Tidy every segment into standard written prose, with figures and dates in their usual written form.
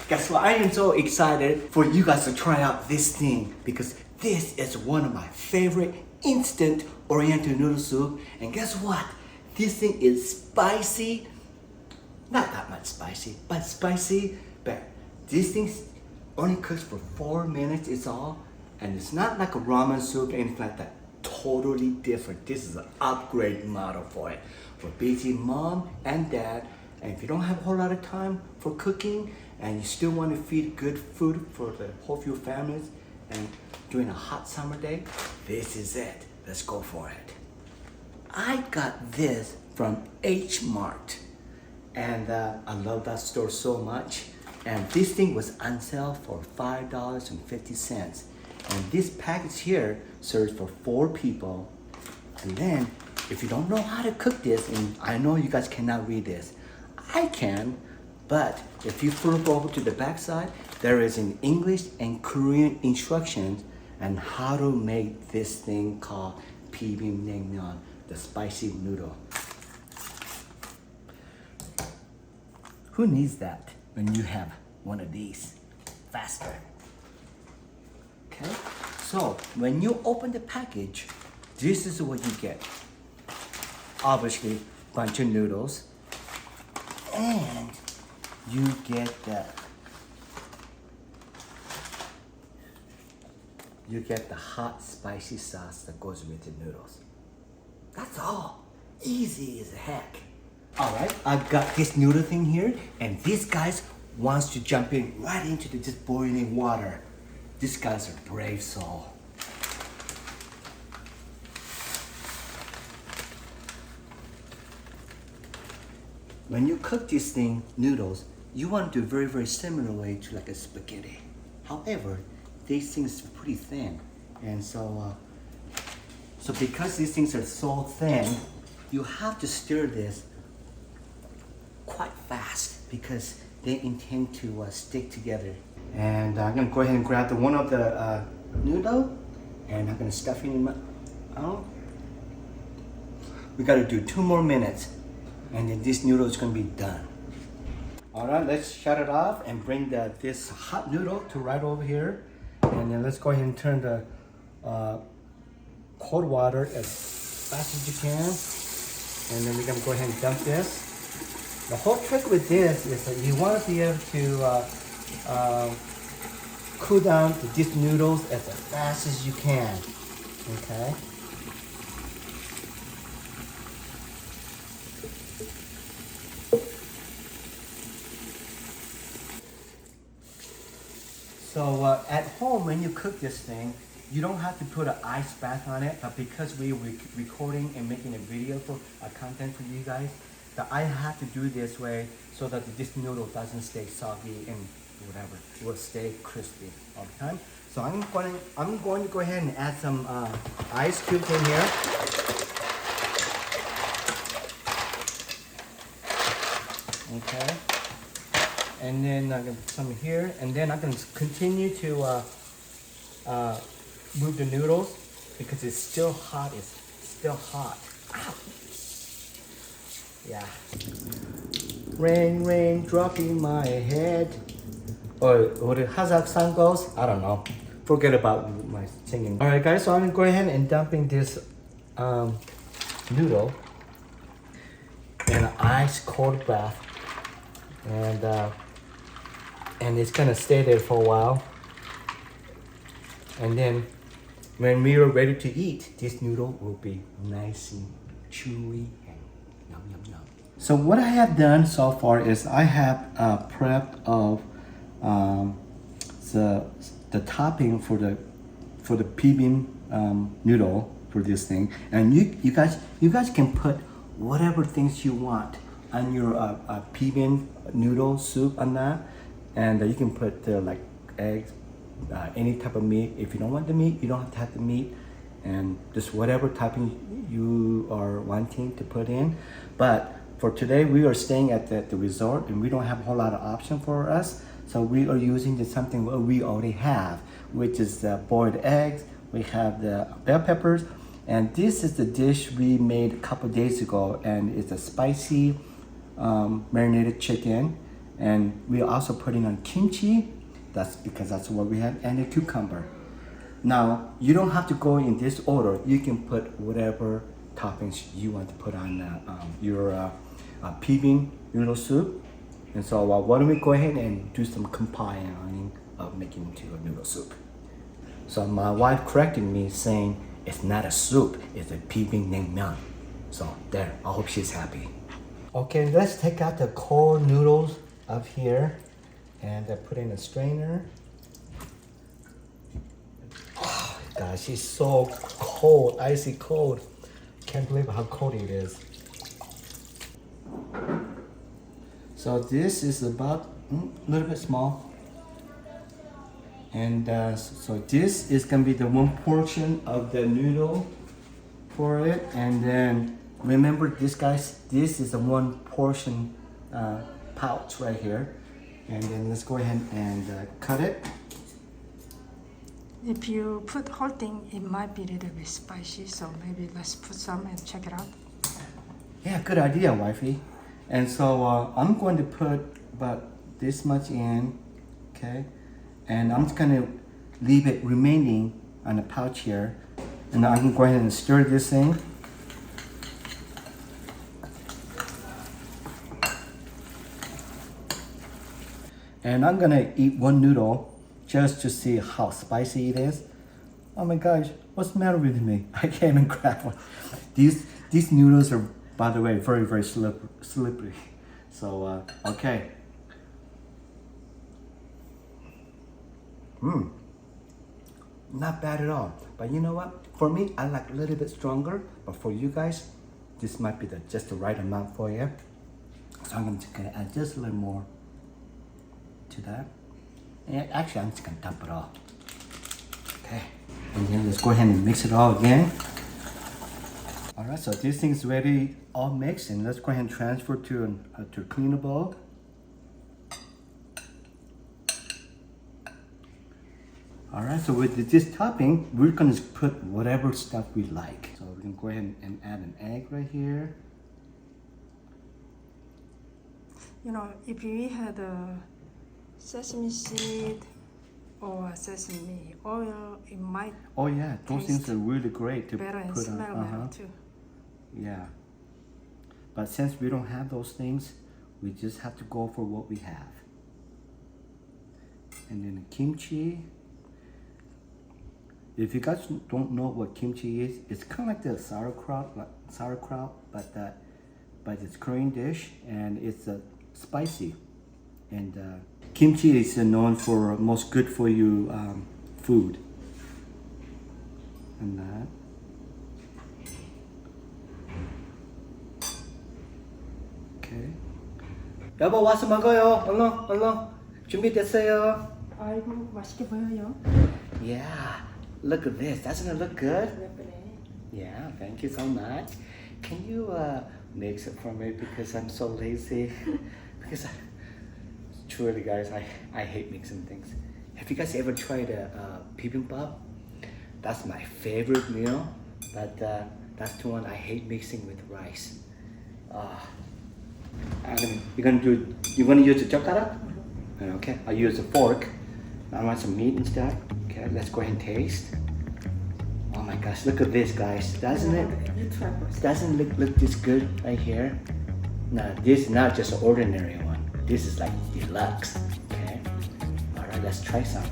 Guess what? I am so excited for you guys to try out this thing because this is one of my favorite instant Oriental noodle soup. And guess what? This thing is spicy. Not that much spicy, but spicy. But this thing only cooks for 4 minutes is all. And it's not like a ramen soup or anything like that. Totally different. This is an upgrade model for it. For busy mom and dad. And if you don't have a whole lot of time for cooking and you still want to feed good food for the whole few families and during a hot summer day, this is it. Let's go for it. I got this from H-Mart. And I love that store so much. And this thing was on sale for $5.50. And this package here serves for 4 people. And then, if you don't know how to cook this, and I know you guys cannot read this, I can, but if you flip over to the back side, there is an English and Korean instructions on how to make this thing called Bibim Naengmyeon, the spicy noodle. Who needs that when you have one of these? Faster. Okay, so when you open the package, this is what you get. Obviously, bunch of noodles. And you get the hot spicy sauce that goes with the noodles. That's all. Easy as heck. All right, I've got this noodle thing here, and this guy wants to jump in right into this boiling water. These guys are brave soul. When you cook this thing, noodles, you want to do very, very similar way to like a spaghetti. However, these things are pretty thin. And so because these things are so thin, you have to stir this quite fast because they intend to stick together. And I'm gonna go ahead and grab one of the noodle, and I'm gonna stuff it in my mouth. We gotta do 2 more minutes. And then this noodle is going to be done. All right, let's shut it off and bring this hot noodle to right over here. And then let's go ahead and turn the cold water as fast as you can. And then we're going to go ahead and dump this. The whole trick with this is that you want to be able to cool down these noodles as fast as you can. Okay. So at home, when you cook this thing, you don't have to put an ice bath on it, but because we're recording and making a video for content for you guys, that I have to do this way so that this noodle doesn't stay soggy and whatever, it will stay crispy all the time. So I'm going to go ahead and add some ice cubes in here. Okay. And then I'm gonna put some here, and then I'm gonna continue to move the noodles because it's still hot. It's still hot. Ow. Yeah. Rain, rain, dropping my head. Or what the Hazak song goes? I don't know. Forget about my singing. All right, guys. So I'm gonna go ahead and dumping this noodle in an ice cold bath, and it's gonna stay there for a while. And then when we are ready to eat, this noodle will be nice and chewy and yum yum yum. So what I have done so far is I have prepped of the topping for the Bibim noodle for this thing, and you guys can put whatever things you want on your Bibim noodle soup on that. And you can put like eggs, any type of meat. If you don't want the meat, you don't have to have the meat. And just whatever topping you are wanting to put in. But for today, we are staying at the resort and we don't have a whole lot of option for us. So we are using something we already have, which is the boiled eggs. We have the bell peppers. And this is the dish we made a couple days ago. And it's a spicy marinated chicken. And we're also putting on kimchi. That's because that's what we have, and a cucumber. Now, you don't have to go in this order. You can put whatever toppings you want to put on your bibim noodle soup. And so why don't we go ahead and do some compiling of making into a noodle soup. So my wife corrected me saying it's not a soup, it's a Bibim Naengmyeon. So there, I hope she's happy. Okay, let's take out the cold noodles up here and put in a strainer. Oh, gosh, it's so cold, icy cold. Can't believe how cold it is. So this is about a little bit small. And so this is gonna be the one portion of the noodle for it. And then remember this, guys, this is the one portion pouch right here. And then let's go ahead and cut it. If you put whole thing, it might be a little bit spicy, so maybe let's put some and check it out. Yeah, good idea, wifey. And so I'm going to put about this much in, okay? And I'm just gonna leave it remaining on the pouch here. And I'm gonna go ahead and stir this thing. And I'm gonna eat one noodle just to see how spicy it is. Oh my gosh, what's the matter with me? I can't even grab one. These noodles are, by the way, very, very slippery. So, okay. Not bad at all. But you know what? For me, I like a little bit stronger. But for you guys, this might be just the right amount for you. So I'm just gonna add just a little more to that. And actually, I'm just gonna dump it all. Okay. And then let's go ahead and mix it all again. All right, so this thing's ready, all mixed, and let's go ahead and transfer to a cleaner bowl. All right, so with this topping, we're gonna put whatever stuff we like. So we're gonna go ahead and add an egg right here. You know, if you had a sesame seed or sesame oil, it might Oh yeah, those things taste are really great to better and put smell on. better too. Yeah. But since we don't have those things, we just have to go for what we have. And then the kimchi. If you guys don't know what kimchi is, it's kind of like the sauerkraut, but it's Korean dish and it's spicy. And kimchi is known for most good for you food. And that. Okay. 여보 와서 먹어요. 얼른 준비됐어요. 아이고 맛있게 보여요. Yeah. Look at this. Doesn't it look good? 예쁘네. Yeah, thank you so much. Can you mix it for me because I'm so lazy? Because truly, guys, I hate mixing things. Have you guys ever tried a bibimbap? That's my favorite meal, but that's the one I hate mixing with rice. You're gonna use the chokara? Okay, I'll use a fork. I want some meat and stuff. Okay, let's go ahead and taste. Oh my gosh, look at this, guys. Doesn't it? You try first. Doesn't look this good right here? No, this is not just an ordinary one. This is like deluxe. Okay. All right, let's try some.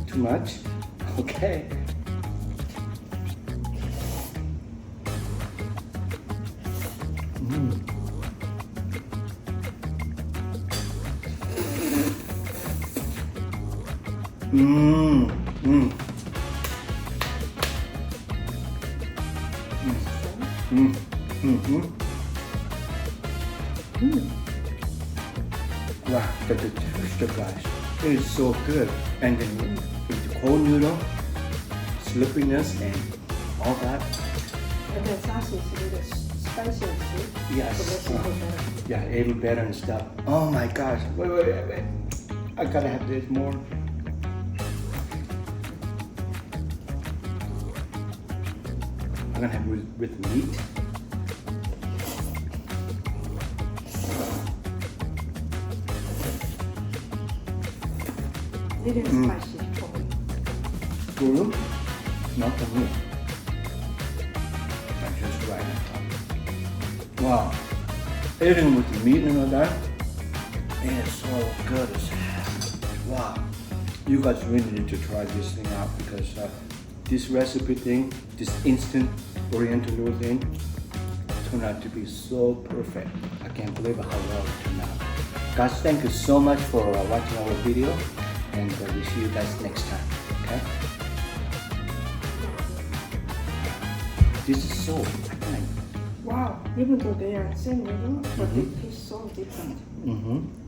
Too much? Okay. Wow, the texture, guys, it is so good. And then with the cold noodle, slipperiness and all that. And then sauce is a little spicy too. Yes. So that's even better. Yeah, even better and stuff. Oh my gosh. Wait. I gotta have this more. I'm gonna have it with meat. Little spicy for me. For you? Not for me. That's just right. Wow. Eating with the meat and all that is so good as hell. Wow. You guys really need to try this thing out because this recipe thing, this instant Oriental noodle thing, turned out to be so perfect. I can't believe how well it turned out. Guys, thank you so much for watching our video, and we'll see you guys next time. Okay? This is so Wow, even though they are same noodle, but they taste so different. Mm-hmm.